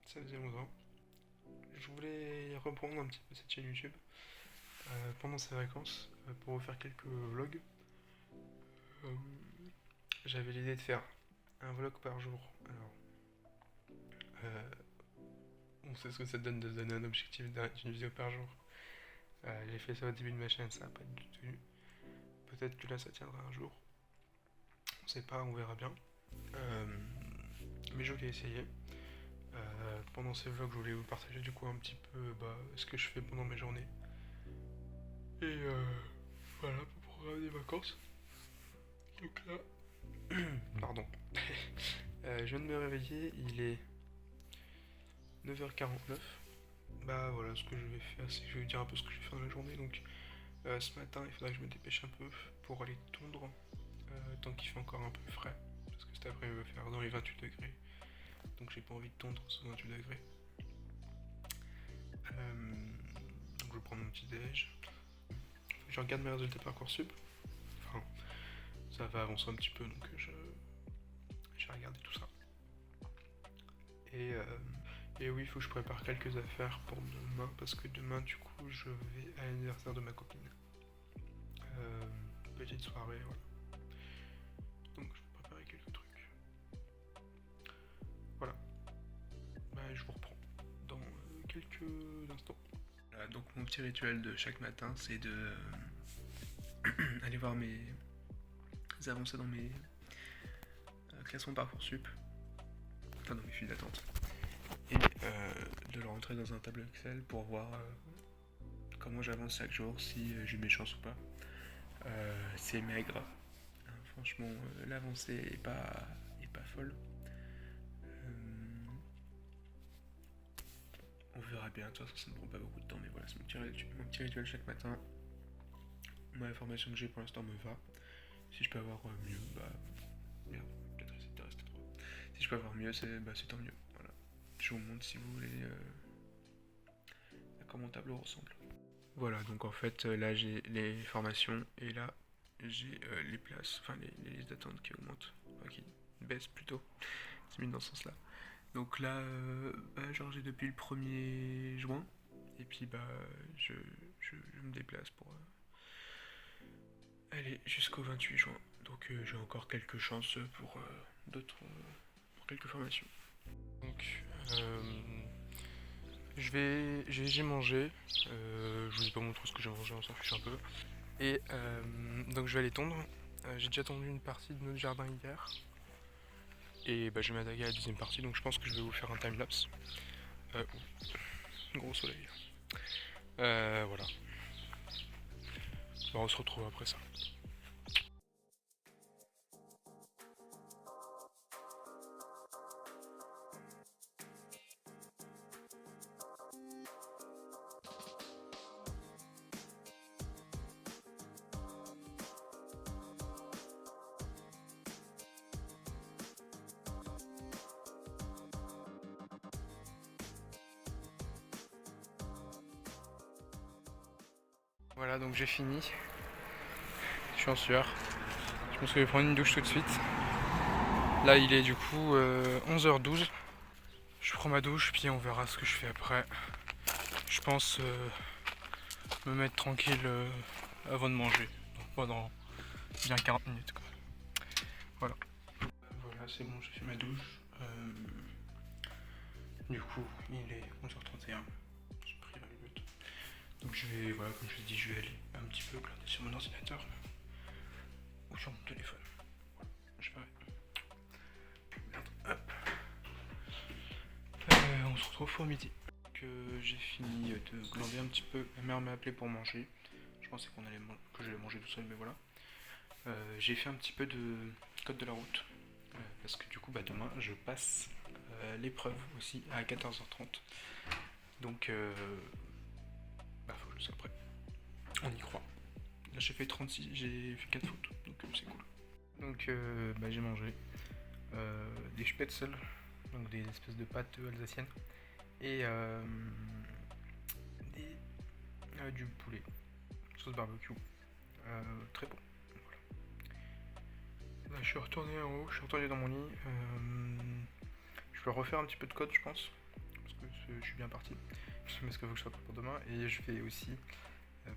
ça faisait longtemps. Je voulais reprendre un petit peu cette chaîne YouTube pendant ces vacances pour vous faire quelques vlogs. Euh, J'avais l'idée de faire un vlog par jour. Alors, euh, on sait ce que ça donne de se donner un objectif d'une vidéo par jour. J'ai fait ça au début de ma chaîne, ça n'a pas du tout tenu. Peut-être que là ça tiendra un jour. On sait pas, on verra bien. Euh, mais je voulais essayer. Pendant ces vlogs, je voulais vous partager du coup un petit peu ce que je fais pendant mes journées. Et voilà, pour programmer des vacances. Donc là, pardon. Je viens de me réveiller, il est 9h49. Bah voilà, ce que je vais faire, c'est que je vais vous dire un peu ce que je vais faire dans la journée. Donc ce matin, il faudra que je me dépêche un peu pour aller tondre, tant qu'il fait encore un peu frais. Parce que cet après-midi, il va faire dans les 28 degrés. Donc j'ai pas envie de tondre sous 28 degrés. Donc je vais prendre mon petit déj. Je regarde mes résultats Parcoursup. Enfin, ça va avancer un petit peu, donc je vais regarder tout ça. Et, euh, et oui, il faut que je prépare quelques affaires pour demain, parce que demain, du coup, je vais à l'anniversaire de ma copine. Euh, Petite soirée, voilà. Donc je vais préparer quelques trucs. Voilà. Bah, je vous reprends dans quelques instants. Voilà, donc mon petit rituel de chaque matin, c'est de aller voir mes avancées dans mes classements Parcoursup, enfin dans mes files d'attente, et de le rentrer dans un tableau Excel pour voir comment j'avance chaque jour, si j'ai mes chances ou pas. C'est maigre, hein, franchement, l'avancée est pas folle. On verra bien, de toute façon ça ne prend pas beaucoup de temps, mais voilà, c'est mon petit rituel chaque matin. Moi, la formation que j'ai pour l'instant me va. Si je peux avoir mieux, bah merde, peut-être essayer de rester droit. Si je peux avoir mieux, c'est tant mieux. Voilà. Je vous montre si vous voulez à quoi mon tableau ressemble. Voilà, donc en fait là j'ai les formations et là j'ai les places, enfin les listes d'attente qui augmentent, enfin qui baissent plutôt, c'est mis dans ce sens-là. Donc là, genre j'ai depuis le 1er juin, et puis je me déplace pour aller jusqu'au 28 juin. Donc j'ai encore quelques chances pour pour quelques formations. Donc j'ai mangé. Je vous ai pas montré ce que j'ai mangé, on s'en fiche un peu. Et donc je vais aller tondre. J'ai déjà tondu une partie de notre jardin hier. Et je vais m'attaquer à la deuxième partie, donc je pense que je vais vous faire un timelapse. Gros soleil. Voilà. Bon, on se retrouve après ça. Voilà, donc j'ai fini. Je suis en sueur. Je pense que je vais prendre une douche tout de suite. Là, il est du coup 11h12. Je prends ma douche, puis on verra ce que je fais après. Je pense me mettre tranquille avant de manger. Donc pendant bien 40 minutes, quoi. Voilà. Voilà, c'est bon, j'ai fait ma douche. Du coup, il est 11h31. J'ai pris 20 minutes. Donc je vais, voilà, comme je vous ai dit, je vais aller un petit peu regarder sur mon ordinateur ou sur mon téléphone. Voilà, je vais. Merde, hop. On se retrouve au midi. Que j'ai fini de glander un petit peu. Ma mère m'a appelé pour manger. Je pensais que j'allais manger tout seul, mais voilà. J'ai fait un petit peu de code de la route. Parce que du coup, demain, je passe l'épreuve aussi à 14h30. Donc, faut que je sois prêt. On y croit. Là, j'ai fait 36, j'ai fait 4 fautes, donc c'est cool. Donc, j'ai mangé des spätzle, donc des espèces de pâtes alsaciennes, et du poulet, sauce barbecue, très bon. Là, je suis retourné en haut, je suis retourné dans mon lit. Je vais refaire un petit peu de code, je pense, je suis bien parti. Parce qu'il faut que je sois prêt pour demain. Et je vais aussi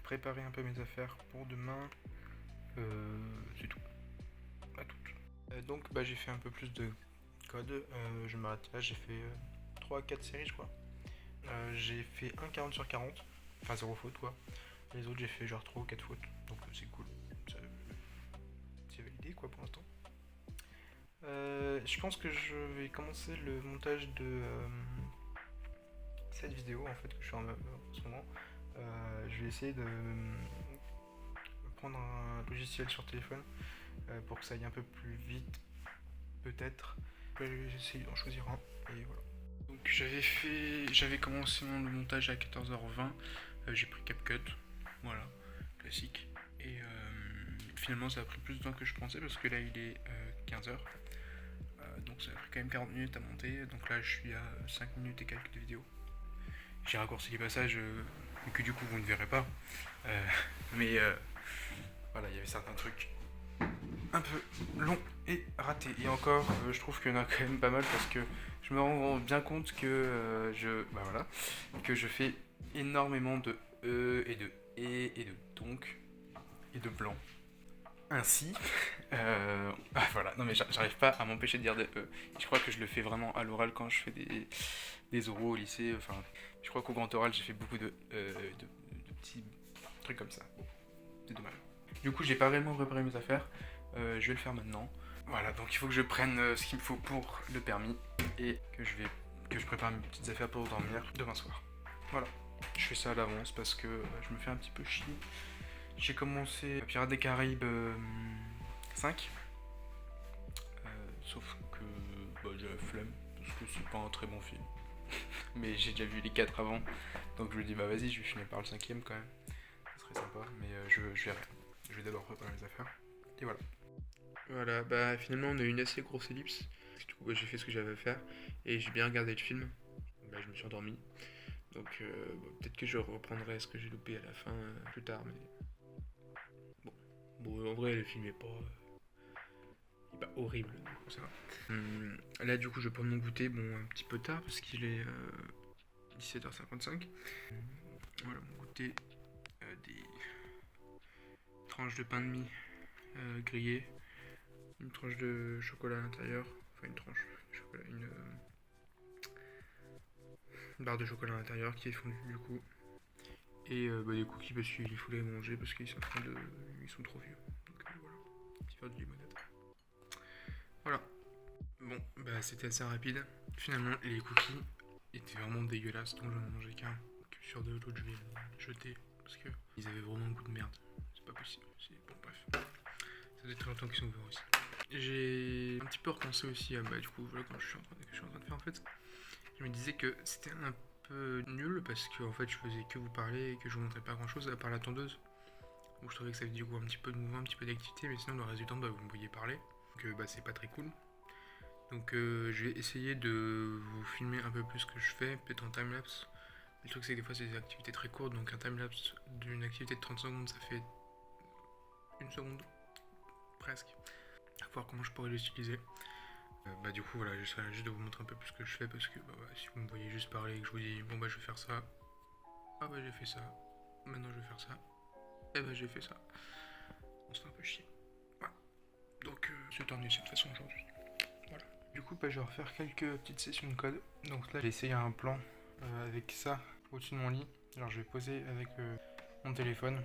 préparer un peu mes affaires pour demain. C'est tout. À toutes. Donc j'ai fait un peu plus de code. Je m'arrête là, j'ai fait 3-4 séries je crois. J'ai fait un 40 sur 40. Enfin 0 faute quoi. Les autres j'ai fait genre 3 ou 4 fautes. Donc c'est cool. C'est validé quoi pour l'instant. Je pense que je vais commencer le montage de cette vidéo en fait que je fais en ce moment. Je vais essayer de prendre un logiciel sur téléphone pour que ça aille un peu plus vite peut-être. J'essaye d'en choisir un et voilà. Donc j'avais commencé le montage à 14h20. J'ai pris CapCut, voilà, classique. Et finalement ça a pris plus de temps que je pensais parce que là il est 15h. Donc ça a pris quand même 40 minutes à monter. Donc là je suis à 5 minutes et quelques de vidéo. J'ai raccourci les passages que du coup vous ne verrez pas. Mais voilà, il y avait certains trucs un peu longs et ratés. Et encore, je trouve qu'il y en a quand même pas mal parce que je me rends bien compte que que je fais énormément de et de et de donc et de blanc. Ainsi, voilà, non mais j'arrive pas à m'empêcher de dire des je crois que je le fais vraiment à l'oral quand je fais des oraux au lycée. Enfin, je crois qu'au grand oral j'ai fait beaucoup de petits trucs comme ça. C'est dommage. Du coup, j'ai pas réellement préparé mes affaires. Je vais le faire maintenant. Voilà, donc il faut que je prenne ce qu'il me faut pour le permis et que je prépare mes petites affaires pour dormir demain soir. Voilà, je fais ça à l'avance parce que je me fais un petit peu chier. J'ai commencé Pirates des Caraïbes 5. Sauf que j'ai la flemme parce que c'est pas un très bon film. Mais j'ai déjà vu les 4 avant. Donc je me dis vas-y, je vais finir par le 5ème quand même. Ça serait sympa, mais je verrai. Je vais d'abord préparer mes affaires. Et voilà. Voilà, finalement on a eu une assez grosse ellipse. Du coup j'ai fait ce que j'avais à faire. Et j'ai bien regardé le film. Je me suis endormi. Donc peut-être que je reprendrai ce que j'ai loupé à la fin plus tard. Mais bon, en vrai le film est pas horrible. Donc ça va. Là du coup je vais prendre mon goûter. Bon, un petit peu tard parce qu'il est 17h55. Voilà mon goûter. Des tranches de pain de mie grillées, une tranche de chocolat à l'intérieur, enfin une tranche de chocolat, une barre de chocolat à l'intérieur qui est fondue du coup, et des cookies parce qu'il faut les manger parce qu'ils sont ils sont trop vieux. Donc voilà, petit verre de limonade. Voilà. Bon, c'était assez rapide. Finalement les cookies étaient vraiment dégueulasses, donc j'en ai mangé qu'un. Sur de l'autre je vais les jeter parce que ils avaient vraiment un goût de merde. C'est pas possible. Bon bref. Ça fait très longtemps qu'ils sont ouverts aussi. J'ai un petit peu repensé aussi à du coup voilà quand je suis en train de faire en fait. Je me disais que c'était un peu nul parce que en fait je faisais que vous parler et que je vous montrais pas grand chose à part la tondeuse. Donc je trouvais que ça faisait du coup un petit peu de mouvement, un petit peu d'activité, mais sinon le reste du temps vous me voyez parler. Donc c'est pas très cool. Donc je vais essayer de vous filmer un peu plus ce que je fais, peut-être en timelapse. Le truc c'est que des fois c'est des activités très courtes, donc un timelapse d'une activité de 30 secondes ça fait une seconde presque. À voir comment je pourrais l'utiliser. Du coup voilà, j'essaierai juste de vous montrer un peu plus ce que je fais parce que si vous me voyez juste parler et que je vous dis bon je vais faire ça, j'ai fait ça, maintenant je vais faire ça, j'ai fait ça, on se fait un peu chier. Voilà. Donc c'est un essai de toute façon aujourd'hui. Voilà. Du coup je vais refaire quelques petites sessions de code. Donc là j'ai essayé un plan avec ça au-dessus de mon lit. Alors je vais poser avec mon téléphone.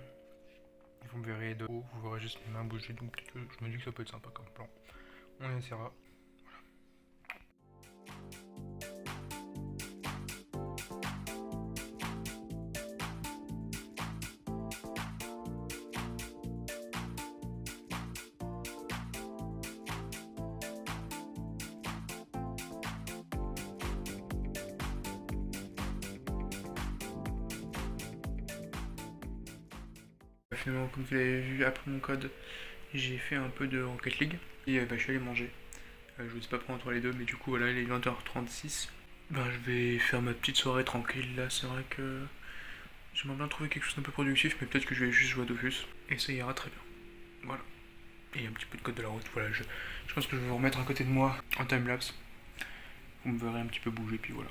Et vous me verrez de haut, vous verrez juste mes mains bouger, donc peut-être que je me dis que ça peut être sympa comme plan. On essaiera. Finalement, comme vous l'avez vu après mon code, j'ai fait un peu de Rocket League et je suis allé manger. Je ne sais pas prendre entre les deux, mais du coup voilà, il est 20h36. Je vais faire ma petite soirée tranquille là. C'est vrai que j'aimerais bien trouver quelque chose d'un peu productif, mais peut-être que je vais juste jouer à Dofus et ça ira très bien. Voilà. Et un petit peu de code de la route. Voilà, je pense que je vais vous remettre à côté de moi en timelapse. Vous me verrez un petit peu bouger, puis voilà.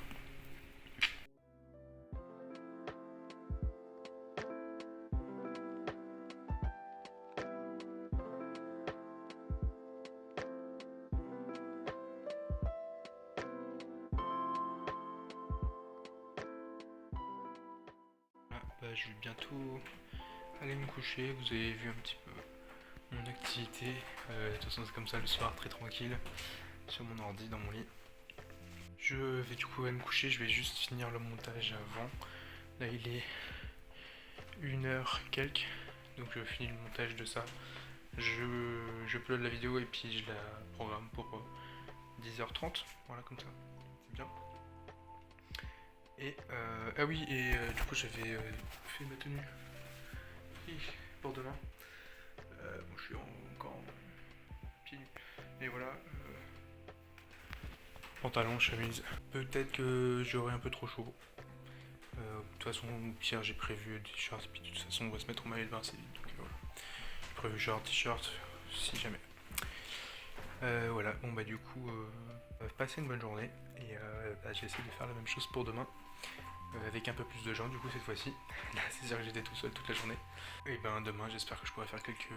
bah, je vais bientôt aller me coucher. Vous avez vu un petit peu mon activité. De toute façon, c'est comme ça le soir, très tranquille, sur mon ordi, dans mon lit. Je vais du coup aller me coucher, je vais juste finir le montage avant. Là, il est 1h quelques, donc je finis le montage de ça. Je upload la vidéo et puis je la programme pour 10h30, voilà, comme ça, c'est bien. Et ah oui, et du coup j'avais fait ma tenue pour demain. Bon, je suis encore en pieds nus, mais voilà, pantalon, chemise. Peut-être que j'aurai un peu trop chaud. De toute façon, au pire, j'ai prévu des shorts, et puis de toute façon, on va se mettre au maillot de bain assez vite, donc voilà. J'ai prévu short, t-shirt, si jamais. Voilà, bon bah du coup, passez une bonne journée, et bah, j'ai essayé de faire la même chose pour demain, avec un peu plus de gens du coup cette fois-ci. Là, c'est sûr que j'étais tout seul toute la journée. Et ben demain, j'espère que je pourrai faire quelques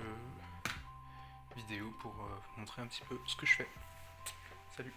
vidéos pour vous montrer un petit peu ce que je fais. Salut!